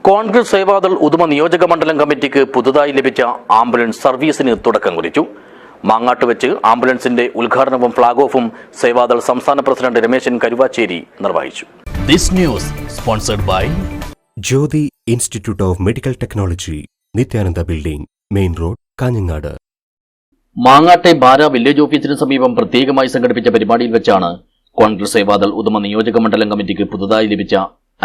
കോൺഗ്രസ് സേവാദൾ ഉദുമ നിയോജക മണ്ഡലം കമ്മിറ്റിക്ക് പുതുതായി ലഭിച്ച ആംബുലൻസ് സർവീസിന് തുടക്കം കുറിച്ചു. മാങ്ങാട്ട് വെച്ച് ആംബുലൻസിന്റെ ഉദ്ഘാടനവും ഫ്ളാഗ് ഓഫും സേവാദൾ സംസ്ഥാന പ്രസിഡന്റ് രമേശൻ കരുവാച്ചേരി നിർവഹിച്ചു. This news sponsored by Jyothi institute of medical technology, Nithyananda building, main road, Kanhangad. മാങ്ങാട്ടെ ബാര വില്ലേജ് ഓഫീസിന് സമീപം പ്രത്യേകമായി സംഘടിപ്പിച്ച പരിപാടിയിൽ വെച്ചാണ് കോൺഗ്രസ് സേവാദൾ ഉദുമ നിയോജക മണ്ഡലം കമ്മിറ്റിക്ക് പുതുതായി ലഭിച്ച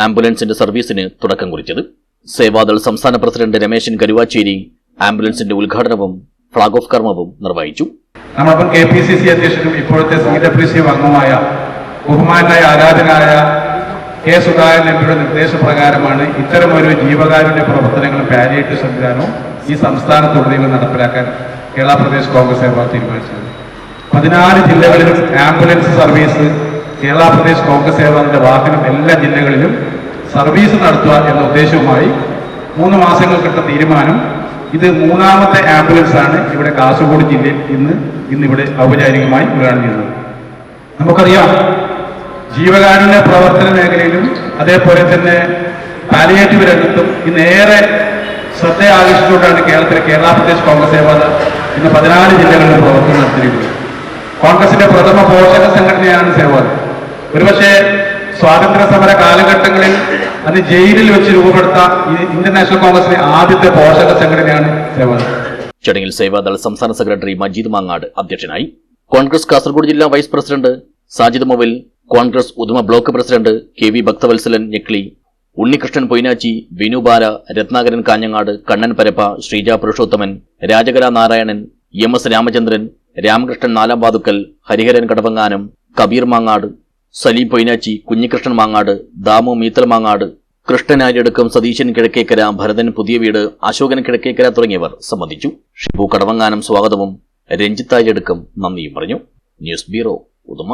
ആംബുലൻസിന്റെ സർവീസിന് തുടക്കം കുറിച്ചത്. സേവാദൾ സംസ്ഥാന പ്രസിഡന്റ് രമേശൻ കരുവാച്ചേരി ആംബുലൻസിന്റെ ഉദ്ഘാടനവും ഫ്ളാഗ് ഓഫ് കർമ്മവും നിർവഹിച്ചു. നമ്മളിപ്പം KPCC അധ്യക്ഷനും ഇപ്പോഴത്തെ CWC അംഗമായ ബഹുമാനായ ആരാധനായ K. സുധാകരൻ എംപിയുടെ നിർദ്ദേശപ്രകാരമാണ് ഇത്തരമൊരു ജീവകാരുണ്യ പ്രവർത്തനങ്ങളും പാലിയേറ്റീവ് സംവിധാനവും ഈ സംസ്ഥാനത്തുടനീളം നടപ്പിലാക്കാൻ കേരള പ്രദേശ് കോൺഗ്രസ് സേവാദൾ തീരുമാനിച്ചത്. 14 ജില്ലകളിലും ആംബുലൻസ് സർവീസ് കേരള പ്രദേശ് കോൺഗ്രസ് സേവാദളിന്റെ വാഹനം എല്ലാ ജില്ലകളിലും സർവീസ് നടത്തുക എന്ന ഉദ്ദേശവുമായി 3 മാസങ്ങൾക്കെടുത്ത തീരുമാനം. ഇത് 3ാമത്തെ ആംബുലൻസ് ആണ് ഇവിടെ കാസർഗോഡ് ജില്ലയിൽ ഇന്നിവിടെ ഔപചാരികമായി ഉദ്ഘാടനം ചെയ്യുന്നത്. നമുക്കറിയാം, ജീവകാരുണ്യ പ്രവർത്തന മേഖലയിലും അതേപോലെ തന്നെ പാലിയേറ്റീവ് രംഗത്തും ഇന്നേറെ ശ്രദ്ധ ആകർഷിച്ചുകൊണ്ടാണ് കേരളത്തിലെ കേരള പ്രദേശ് കോൺഗ്രസ് സേവാദൾ ഇന്ന് 14 ജില്ലകളിലും പ്രവർത്തനം നടത്തിയിരിക്കുന്നത്. കോൺഗ്രസിന്റെ പ്രഥമ പോഷക സംഘടനയാണ് സേവാദൾ. ഒരുപക്ഷെ സ്വാതന്ത്ര്യ സമര കാലഘട്ടങ്ങളിൽ അത് ജയിലിൽ വെച്ച് രൂപപ്പെടുത്ത ഇന്ത്യൻ നാഷണൽ കോൺഗ്രസിന്റെ ആദ്യത്തെ പോഷക സംഘടനയാണ് സേവാദൾ. ചടങ്ങിൽ സേവാദൾ സംസ്ഥാന സെക്രട്ടറി മജീദ് മാങ്ങാട് അധ്യക്ഷനായി. കോൺഗ്രസ് കാസർഗോഡ് ജില്ലാ vice president Sajid mobile, Congress Uduma block president KV Bhakthavatsalan Njekli, Unnikrishnan Poinachi, Vinu Bara, Rathnakaran Kanhangad, Kannan Parappa, Sreeja Purushothaman, Rajakala Narayanan, MS Ramachandran, Ramakrishnan Nalamvathukkal, Hariharan Kadavanganam, Kabeer Mangad, Saleem Poinachi, Kunhikrishnan Mangad, Damu Meethal Mangad, Krishnan Aryadukkam, Satheesan Kizhakkekara, Bharathan പുതിയ വീട്, അശോകൻ കിഴക്കേക്കര തുടങ്ങിയവർ സംബന്ധിച്ചു. ഷിബു കടവങ്ങാനം സ്വാഗതവും രഞ്ജിത്ത് ആര്യടുക്കം നന്ദിയും പറഞ്ഞു. News bureau, Uduma.